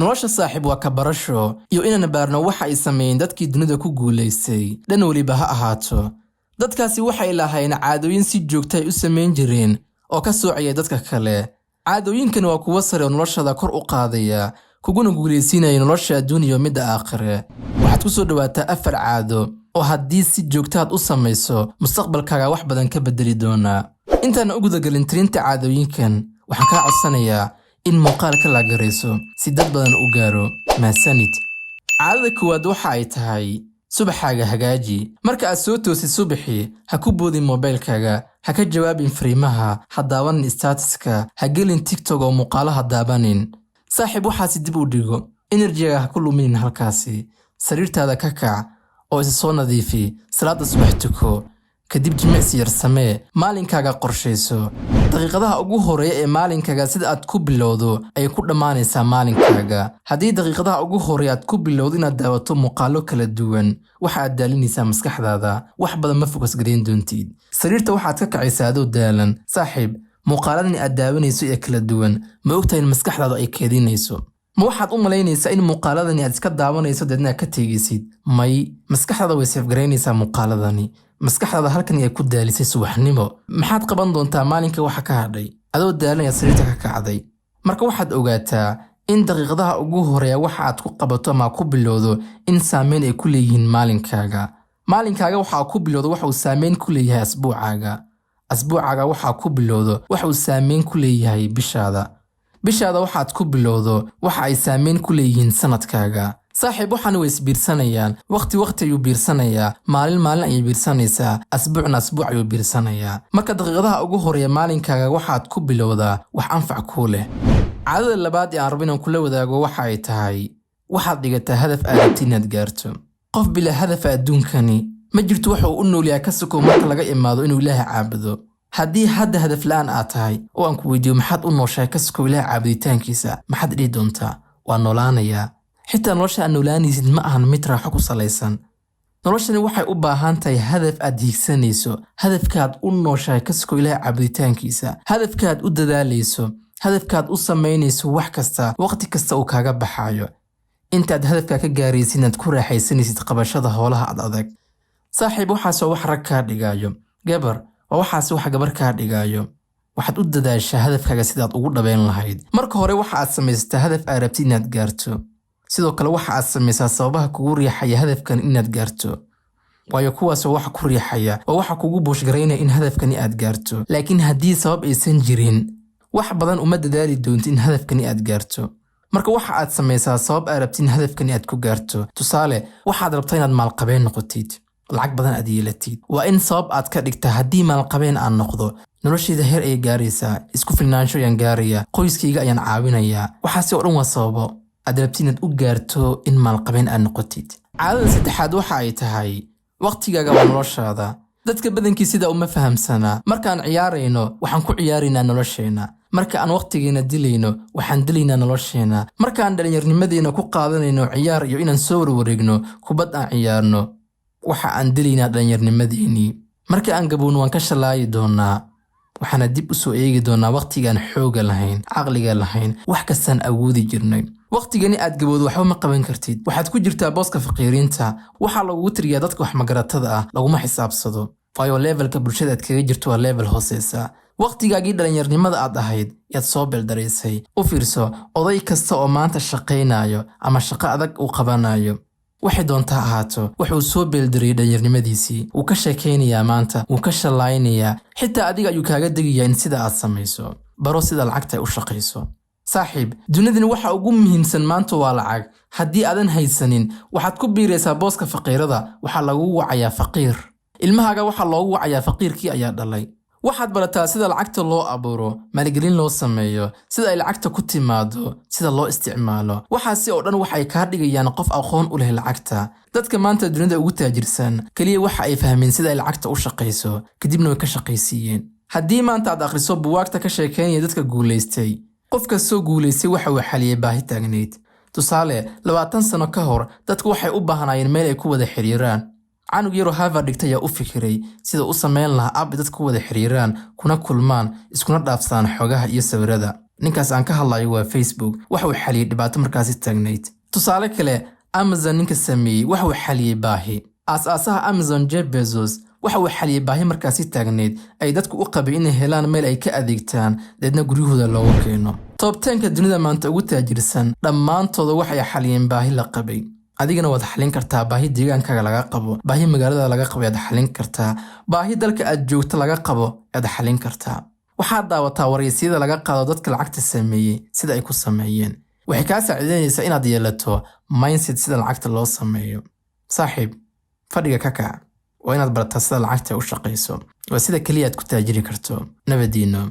nolosha saaxiib waa ka barasho iyo inaan baarno waxa ay sameeyeen dadkii dunida ku guuleystay dhan waliba ha ahaato. dadkaasi waxay lahaayeen caadooyin si joogto ah u sameyn jireen oo ka soocaya dadka kale. caadooyinkan waa kuwa sare oo noloshada kor u qaadaya kuguna guuleysiinaya nolosha adduun iyo midda aakhire. waxaad ku soo dhawaataa 4 caado oo haddii si joogto ah u samayso mustaqbalkaaga wax badan ka bedeli doona. intaan ugu dagalin tirinta caadooyinkan waxaan ka codsanayaa in muuqaalka la gareyso si dad badan u gaaro. maasanid. caadada koowaad waxa ay tahay subaxaaga hagaaji. marka aad soo toosid subaxii ha ku boodin mobilkaaga, ha ka jawaabin fariimaha, ha daawanin statuska, ha gelin TikTok oo muuqaalaha daabanin. saaxiib waxaasi dib u dhigo, enerjiga ha ku luminin halkaasi. sariirtaada ka kac oo isa soo nadiifi, salaada subax tuko, kadib jimicsi yar samee, maalinkaaga qorshayso. daqiiqadaha ugu horeeya ee maalinkaaga sida aad ku bilowdo ay ku dhammaanaysaa maalinkaaga. haddii daqiiqadaha ugu horeeya aad ku bilowdo inaad daawato muuqaalo kala duwan, waxa aad daalinaysaa maskaxdaada, wax badan ma fokas gareyn doontid. sariirta waxaad ka kacaysaa adoo daalan. saaxiib, muuqaaladan aad daawanayso ee kala duwan ma ogtahay in maskaxdaadu ay keedinayso? ma waxaad u malaynaysaa in muuqaaladani aad iska daawanayso deedna ka tegaysid? may, maskaxdaada way seefgaraynaysaa muuqaaladani. maskaxdaada halkan ay ku daalisay subaxnimo. maxaad qaban doontaa maalinka waxa ka hadhay adoo daalanaya sariirta ka kacday? marka waxaad ogaataa in daqiiqadaha ugu horeeya waxa aad ku qabato ama ku bilowdo in saameyn ay ku leeyihiin maalinkaaga. maalinkaaga waxa ku bilowdo waxa uu saameyn ku leeyahay asbuucaaga. asbuucaaga waxa ku bilowdo waxa uu saameyn ku leeyahay bishaada. bishaada waxaad ku bilowdo waxa ay saameyn ku leeyihiin sanadkaaga. saaxiib, waxaan way isbiirsanayaan. waqti ayuu biirsanayaa, maalin ayay biirsanaysaa, asbuuc ayuu biirsanayaa. marka daqiiqadaha ugu horeeya maalinkaaga waxaad ku bilowdaa wax anfac kuu leh. caadada labaad ee aan rabo inaan kula wadaago waxa ay tahay waxaad dhigataa hadaf aad rabtid inaad gaarto. qof bila hadaf adduunkani ma jirto waxa uu u nool yahay ka sokow marka laga imaado inuu Ilaahay caabudo. haddii hadda hadaf la'aan aad tahay oo aan ku weydiiyo maxaad u nooshahay ka sokow Ilaahay caabuditaankiisa, maxaad dhihi doontaa? waa noolaanayaa. xitaa nolosha aad noolaanaysid ma ahan mid raaxo ku salaysan. noloshani waxay u baahan tahay hadaf aad hiigsanayso, hadafkaad u nooshahay ka sokow Ilaahay caabuditaankiisa, hadafkaad u dadaalayso, hadafkaad u samaynayso wax kasta, waqti kasta uu kaaga baxaayo. intaad hadafkaa ka gaaraysid inaad ku raaxaysanaysid qabashada howlaha adag. saaxiib, waxaas waa wax rag kaa dhigaayo. gabar, waa waxaas wax gabar kaa dhigaayo. waxaad u dadaashaa hadafkaaga sidaad ugu dhabeyn lahayd. marka hore waxa aad samaysataa hadaf aad rabtid inaad gaarto. sidoo kale waxa aad samaysaa sababaha kugu riixaya hadafkan inaad gaarto. waayo kuwaas waa waxa ku riixaya, waa waxa kugu booshgaraynaya in hadafkani aad gaarto. laakiin haddii sabab aysan jirin, wax badan uma dadaali doonto in hadafkani aad gaarto. marka waxa aad samaysaa sabab aad rabtid in hadafkani aad ku gaarto. tusaale, waxaad rabtaa inaad maalqabeen noqotid, lacag badan aad yeelatid. waa in sabab aad ka dhigtaa haddii maalqabeen aan noqdo, noloshayda heer ayay gaaraysaa, isku filnaansho ayaan gaarayaa, qoyskayga ayaan caawinayaa. waxaasi oo dhan waa sababo aad rabtid inaad u gaarto in maalqabeen aad noqotid. caadada saddexaad waxa ay tahay waqtigaaga waa noloshaada. dadka badankii sidaa uma fahamsanaa. markaan ciyaarayno waxaan ku ciyaaraynaa nolosheenna. marka aan waqtigeena dilayno waxaan dilaynaa nolosheenna. markaan dhallinyarnimadeena ku qaadanayno ciyaar iyo inaan soo warwareegno kubad aan ciyaarno, waxa aan dilaynaa dhallinyarnimadeenii. marka aan gabowno waan ka shalaayi doonaa. waxaana dib u soo eegi doonaa waqtigaan xooga lahayn, caqliga lahayn, wax kastaan awoodi jirnay. waqtigani aad gabowdo waxba ma qaban kartid. waxaad ku jirtaa booska faqiiriinta. waxaa lagugu tiriyaa dadka wax magaratada ah laguma xisaabsado, waayo levelka bulshada aad kaga jirto waa level hooseysa. waqtigaagii dhallinyarnimada aad ahayd yaad soo beeldaraysay. u fiirso, oday kasta oo maanta shaqaynayo ama shaqo adag uu qabanayo, waxay doontaa ahaato, wuxuu soo beeldariyay dhallinyarnimadiisii. wuu ka sheekaynayaa maanta, wuu ka shallaaynayaa. xitaa adiga ayuu kaaga degayaa in sida aad samayso. baro sida lacagta ay u shaqayso. saaxiib, dunidani waxa ugu muhiimsan maanta waa lacag. haddii aadan haysanin, waxaad ku biiraysaa booska faqiirada. waxaa lagu wacayaa faqiir. ilmahaaga waxaa loogu wacayaa faqiirkii ayaa dhalay. waxaad barataa sida lacagta loo abuuro, maalgelin loo sameeyo, sida ay lacagta ku timaado, sida loo isticmaalo. waxaasi oo dhan waxay kaa dhigayaan qof aqoon u leh lacagta. dadka maanta dunida ugu taajirsan kaliya waxa ay fahmeen sida ay lacagta u shaqayso, kadibna way ka shaqaysiiyeen. haddii maanta aad akhriso buugaagta ka sheekeynaya dadka guulaystay, qofka soo guulaystay waxa uu xaliyay baahi taagneyd. tusaale, 20 sano ka hor dadku waxay u baahnaayeen meel ay ku wada xiriiraan. canug yaro Harvard dhigtay ayaa u fikiray sida u sameyn lahaa app dadku wada xiriiraan, kuna kulmaan, iskuna dhaafsadaan xogaha iyo sawirada. ninkaas aan ka hadlayo waa Facebook, waxa uu xaliyay dhibaato markaasi taagnayd. Tusaale kale, Amazon ninka sameeyay waxa uu xaliyay baahi. Aasaasaha Amazon Jeff Bezos waxa uu xaliyay baahi markaasi taagnayd ay dadku u qabeen inay helaan meel ay ka adeegtaan deedna guryahooda loogu keeno. Top 10ka dunida maanta ugu taajirsan dhammaantooda waxay xaliyeen baahi la qabay. adigana waad xalin kartaa baahi deegaankaaga laga qabo, baahi magaalada laga qabo aad xalin kartaa, baahi dalka aad joogto laga qabo aad xalin kartaa. waxaad daawataa waraysyada laga qaado dadka lacagta sameeyay sida ay ku sameeyeen. waxay kaa saacideynaysaa inaad yeelato mindset sida lacagta loo sameeyo. saaxiib, fadhiga ka kac. waa inaad barataa sida lacagta u shaqayso. waa sida kaliya aad ku taajiri karto. nabadiino.